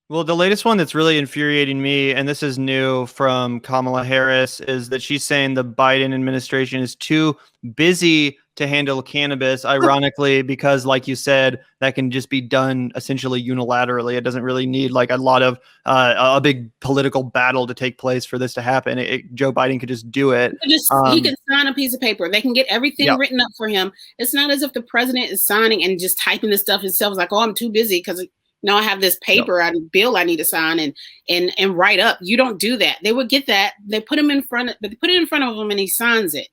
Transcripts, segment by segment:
Well, the latest one that's really infuriating me, and this is new from Kamala Harris, is that she's saying the Biden administration is too busy to handle cannabis, ironically, because, like you said, that can just be done essentially unilaterally. It doesn't really need like a lot of a big political battle to take place for this to happen. Joe Biden could just do it. He can sign a piece of paper. They can get everything written up for him. It's not as if the president is signing and just typing this stuff himself. It's like, oh, I'm too busy because I have this paper bill I need to sign and write up. You don't do that. They would get that. They put him in front of him and he signs it.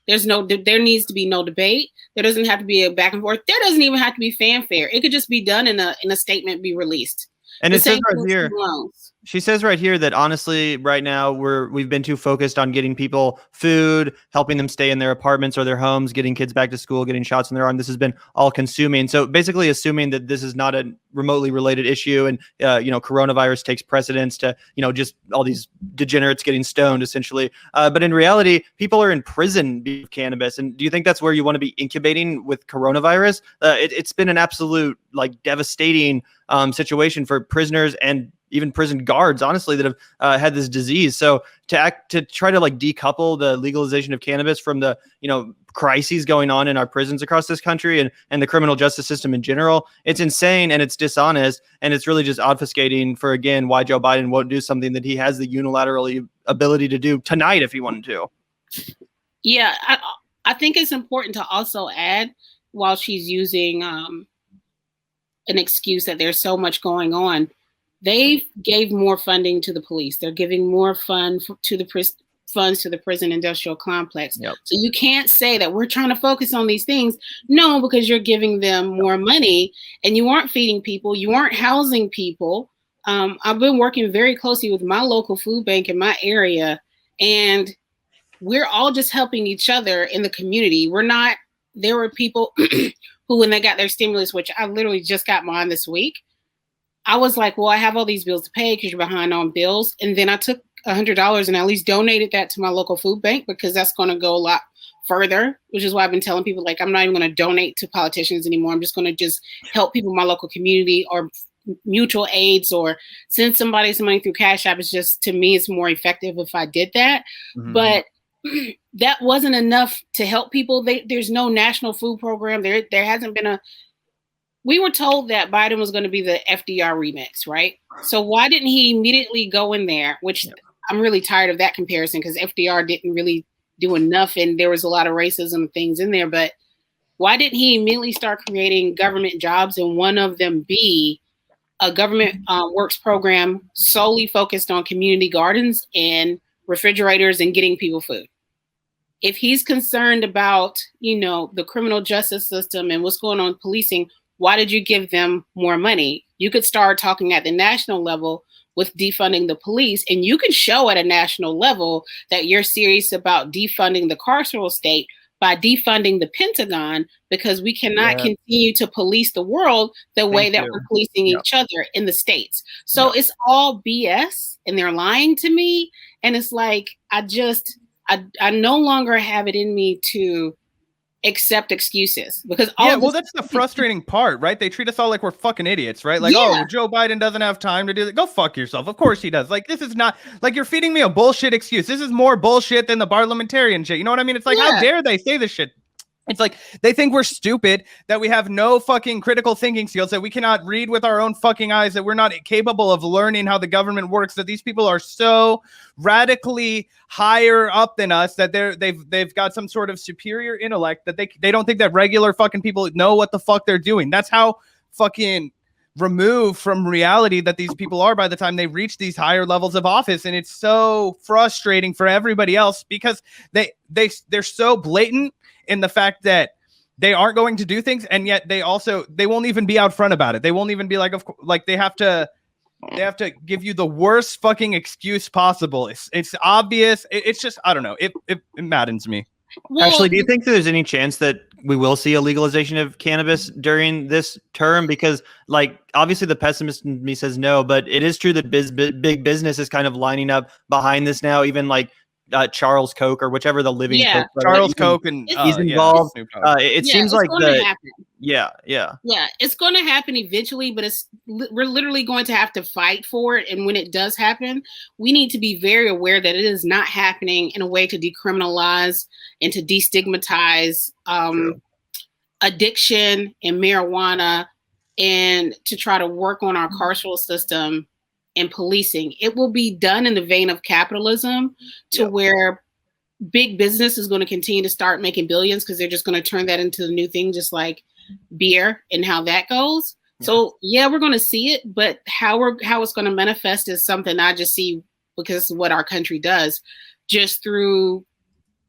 There needs to be no debate. There doesn't have to be a back and forth. There doesn't even have to be fanfare. It could just be done in a statement, be released. And it says right here, she says right here that honestly, right now we've been too focused on getting people food, helping them stay in their apartments or their homes, getting kids back to school, getting shots in their arm. This has been all consuming. So basically assuming that this is not a remotely related issue and, coronavirus takes precedence to, just all these degenerates getting stoned essentially. But in reality, people are in prison because of cannabis. And do you think that's where you want to be incubating with coronavirus? It's been an absolute devastating situation for prisoners and even prison guards, honestly, that have had this disease. So to try to decouple the legalization of cannabis from the, crises going on in our prisons across this country and the criminal justice system in general, it's insane and it's dishonest. And it's really just obfuscating for, again, why Joe Biden won't do something that he has the unilateral ability to do tonight if he wanted to. Yeah, I think it's important to also add, while she's using an excuse that there's so much going on, they gave more funding to the police. They're giving more funds to the prison industrial complex. Yep. So you can't say that we're trying to focus on these things. No, because you're giving them more money and you aren't feeding people. You aren't housing people. I've been working very closely with my local food bank in my area, and we're all just helping each other in the community. There were people who, when they got their stimulus, which I literally just got mine this week, I was like, well, I have all these bills to pay because you're behind on bills. And then I took $100 and at least donated that to my local food bank because that's going to go a lot further, which is why I've been telling people, I'm not even going to donate to politicians anymore. I'm just going to just help people in my local community or mutual aids or send somebody some money through Cash App. It's just, to me, it's more effective if I did that. Mm-hmm. But that wasn't enough to help people. There's no national food program. There hasn't been we were told that Biden was going to be the FDR remix, right? So why didn't he immediately go in there, which I'm really tired of that comparison because FDR didn't really do enough and there was a lot of racism things in there. But why didn't he immediately start creating government jobs and one of them be a government works program solely focused on community gardens and refrigerators and getting people food? If he's concerned about, the criminal justice system and what's going on with policing, why did you give them more money? You could start talking at the national level with defunding the police, and you can show at a national level that you're serious about defunding the carceral state by defunding the Pentagon, because we cannot continue to police the world the way that we're policing each other in the states. So it's all BS, and they're lying to me. And it's like, I no longer have it in me to accept excuses because that's the frustrating part, right? They treat us all like we're fucking idiots, right? Oh, Joe Biden doesn't have time to do that. Go fuck yourself. Of course he does. This is not you're feeding me a bullshit excuse. This is more bullshit than the parliamentarian shit. You know what I mean? It's how dare they say this shit? It's they think we're stupid, that we have no fucking critical thinking skills, that we cannot read with our own fucking eyes, that we're not capable of learning how the government works, that these people are so radically higher up than us, that they've got some sort of superior intellect, that they don't think that regular fucking people know what the fuck they're doing. That's how fucking removed from reality that these people are by the time they reach these higher levels of office. And it's so frustrating for everybody else because they're so blatant in the fact that they aren't going to do things, and yet they won't even be out front about it. They won't even be they have to give you the worst fucking excuse possible. It's obvious. It's just, I don't know. It maddens me. Well, actually, do you think that there's any chance that we will see a legalization of cannabis during this term? Because obviously the pessimist in me says no, but it is true that big business is kind of lining up behind this now. Even Charles Koch or whichever the living Koch brother, Charles Koch, and he's involved. It seems like happen. Yeah, it's going to happen eventually, but we're literally going to have to fight for it. And when it does happen, we need to be very aware that it is not happening in a way to decriminalize and to destigmatize addiction and marijuana, and to try to work on our carceral system and policing. It will be done in the vein of capitalism, to where big business is going to continue to start making billions because they're just going to turn that into the new thing, just like beer and how that goes. So we're going to see it, but how it's going to manifest is something I just see, because of what our country does, just through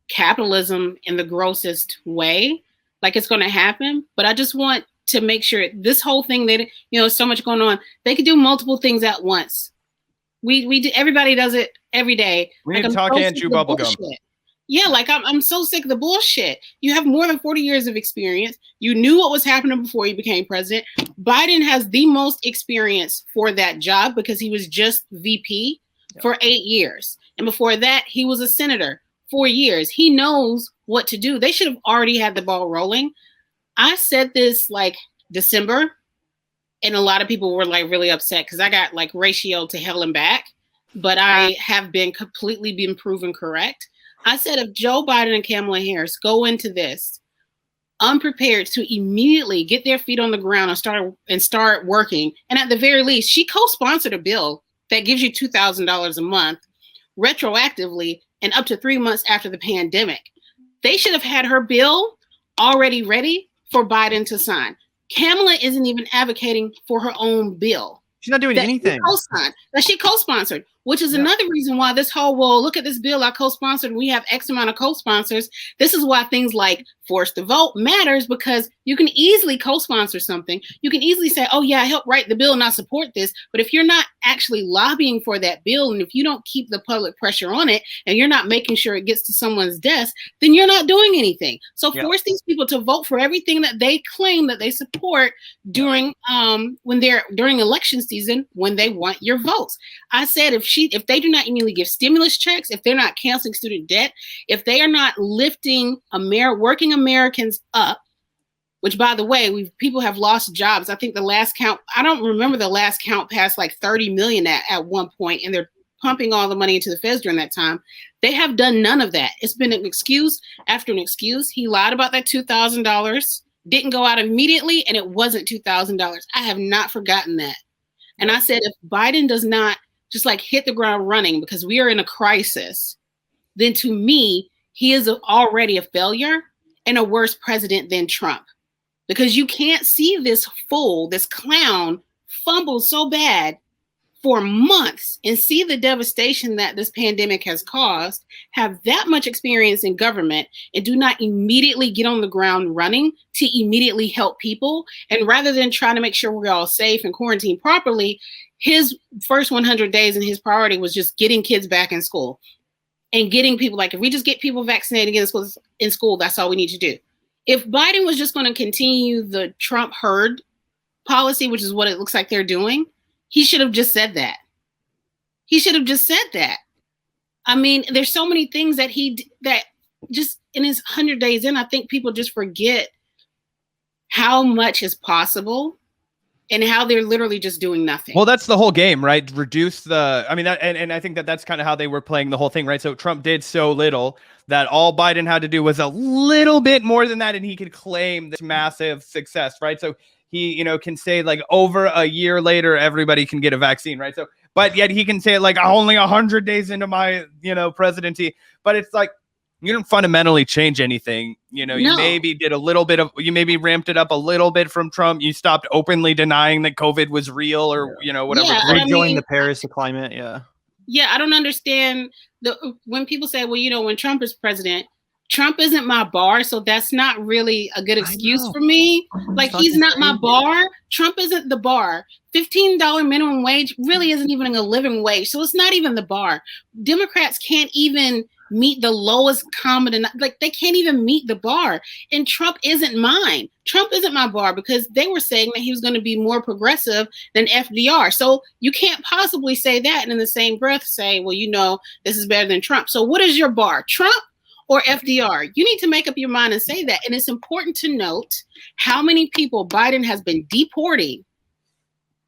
capitalism in the grossest way. Like, it's going to happen, but I just want to make sure this whole thing that, so much going on, they could do multiple things at once. We do, everybody does it every day. We need to talk and chew bubblegum. Yeah, like I'm so sick of the bullshit. You have more than 40 years of experience. You knew what was happening before you became president. Biden has the most experience for that job because he was just VP for 8 years. And before that, he was a senator 4 years. He knows what to do. They should have already had the ball rolling. I said this like December, and a lot of people were like really upset because I got like ratioed to hell and back, but I have been proven correct. I said, if Joe Biden and Kamala Harris go into this unprepared to immediately get their feet on the ground and start working, and at the very least, she co-sponsored a bill that gives you $2,000 a month retroactively and up to 3 months after the pandemic. They should have had her bill already ready for Biden to sign. Kamala isn't even advocating for her own bill. She's not doing anything. That she co-sponsored, which is another reason why this whole, well, look at this bill I co-sponsored. We have X amount of co-sponsors. This is why things like force to vote matters, because you can easily co-sponsor something. You can easily say, oh yeah, I helped write the bill and I support this. But if you're not actually lobbying for that bill, and if you don't keep the public pressure on it, and you're not making sure it gets to someone's desk, then you're not doing anything. So force these people to vote for everything that they claim that they support during during election season, when they want your votes. I said, if they do not immediately give stimulus checks, if they're not canceling student debt, if they are not lifting working Americans up, which, by the way, people have lost jobs. I think the last count, I don't remember the last count, passed like 30 million at one point, and they're pumping all the money into the feds during that time. They have done none of that. It's been an excuse after an excuse. He lied about that $2,000, didn't go out immediately, and it wasn't $2,000. I have not forgotten that. And I said, if Biden does not just like hit the ground running, because we are in a crisis, then to me, he is already a failure and a worse president than Trump. Because you can't see this fool, this clown, fumble so bad for months and see the devastation that this pandemic has caused, have that much experience in government, and do not immediately get on the ground running to immediately help people. And rather than trying to make sure we're all safe and quarantined properly, his first 100 days and his priority was just getting kids back in school and getting people, like, if we just get people vaccinated in school, that's all we need to do. If Biden was just going to continue the Trump herd policy, which is what it looks like they're doing, he should have just said that. He should have just said that. I mean, there's so many things that that just in his 100 days in, I think people just forget how much is possible and how they're literally just doing nothing. Well, that's the whole game, right? Reduce the, I mean, and I think that's kind of how they were playing the whole thing, right? So Trump did so little that all Biden had to do was a little bit more than that, and he could claim this massive success, right? So he, can say like over a year later, everybody can get a vaccine, right? So, but yet he can say it like only 100 days into my, presidency, but it's like, you didn't fundamentally change anything. You maybe did a little bit you maybe ramped it up a little bit from Trump. You stopped openly denying that COVID was real or, whatever. Yeah, rejoining the Paris climate. Yeah. Yeah. I don't understand when people say, well, when Trump is president, Trump isn't my bar. So that's not really a good excuse for me. Like, he's not my bar. Trump isn't the bar. $15 minimum wage really isn't even a living wage. So it's not even the bar. Democrats can't even meet the lowest common, like they can't even meet the bar. And Trump isn't mine. Trump isn't my bar because they were saying that he was going to be more progressive than FDR. So you can't possibly say that and in the same breath say, well, you know, this is better than Trump. So what is your bar, Trump or FDR? You need to make up your mind and say that. And it's important to note how many people Biden has been deporting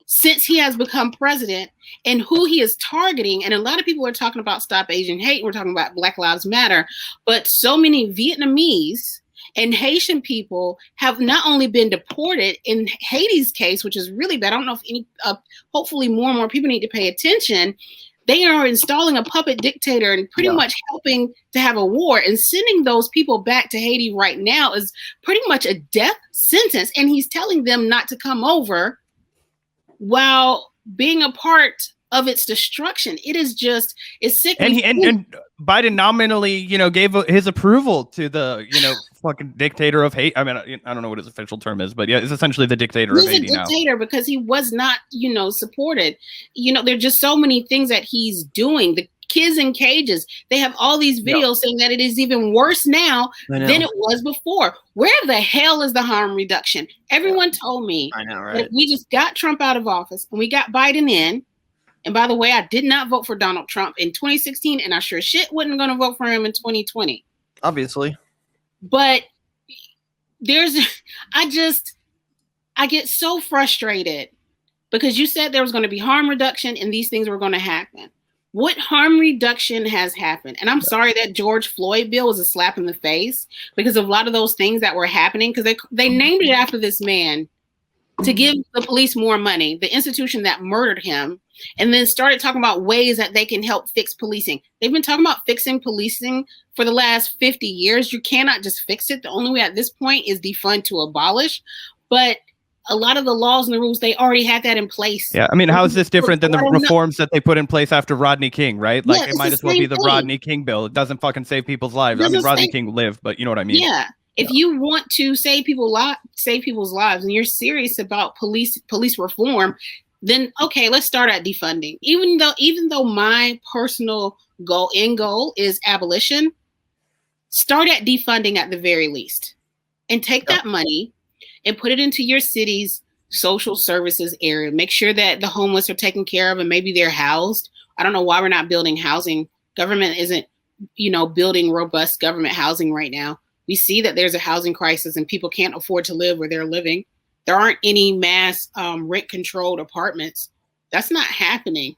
since he has become president and who he is targeting. And a lot of people are talking about Stop Asian Hate. We're talking about Black Lives Matter, but so many Vietnamese and Haitian people have not only been deported in Haiti's case, which is really bad. I don't know if any, hopefully more and more people need to pay attention. They are installing a puppet dictator and pretty much helping to have a war, and sending those people back to Haiti right now is pretty much a death sentence. And he's telling them not to come over while being a part of its destruction. It is just, it's sick. And Biden nominally, you know, gave his approval to the, you know, fucking dictator of hate. I mean, I don't know what his official term is, but yeah, it's essentially the dictator of Haiti now. He's a dictator because he was not, you know, supported. You know, there's just so many things that he's doing. The kids in cages, they have all these videos saying that it is even worse now than it was before. Where the hell is the harm reduction? Everyone told me that we just got Trump out of office and we got Biden in. And by the way, I did not vote for Donald Trump in 2016, and I sure shit wasn't going to vote for him in 2020. Obviously. But I get so frustrated because you said there was going to be harm reduction and these things were going to happen. What harm reduction has happened? And I'm sorry that George Floyd bill was a slap in the face because of a lot of those things that were happening, because they named it after this man to give the police more money, the institution that murdered him, and then started talking about ways that they can help fix policing. They've been talking about fixing policing for the last 50 years. You cannot just fix it. The only way at this point is defund to abolish. But a lot of the laws and the rules, they already had that in place. Yeah, I mean, how is this different than the reforms that they put in place after Rodney King, right? Like, it might as well be the Rodney King bill. It doesn't fucking save people's lives. I mean, Rodney King lived, but you know what I mean? Yeah. If you want to save people's lives, and you're serious about police reform, then okay, let's start at defunding. Even though my personal goal is abolition, start at defunding at the very least, and take that money and put it into your city's social services area. Make sure that the homeless are taken care of and maybe they're housed. I don't know why we're not building housing. Government isn't, you know, building robust government housing right now. We see that there's a housing crisis and people can't afford to live where they're living. There aren't any mass rent-controlled apartments. That's not happening.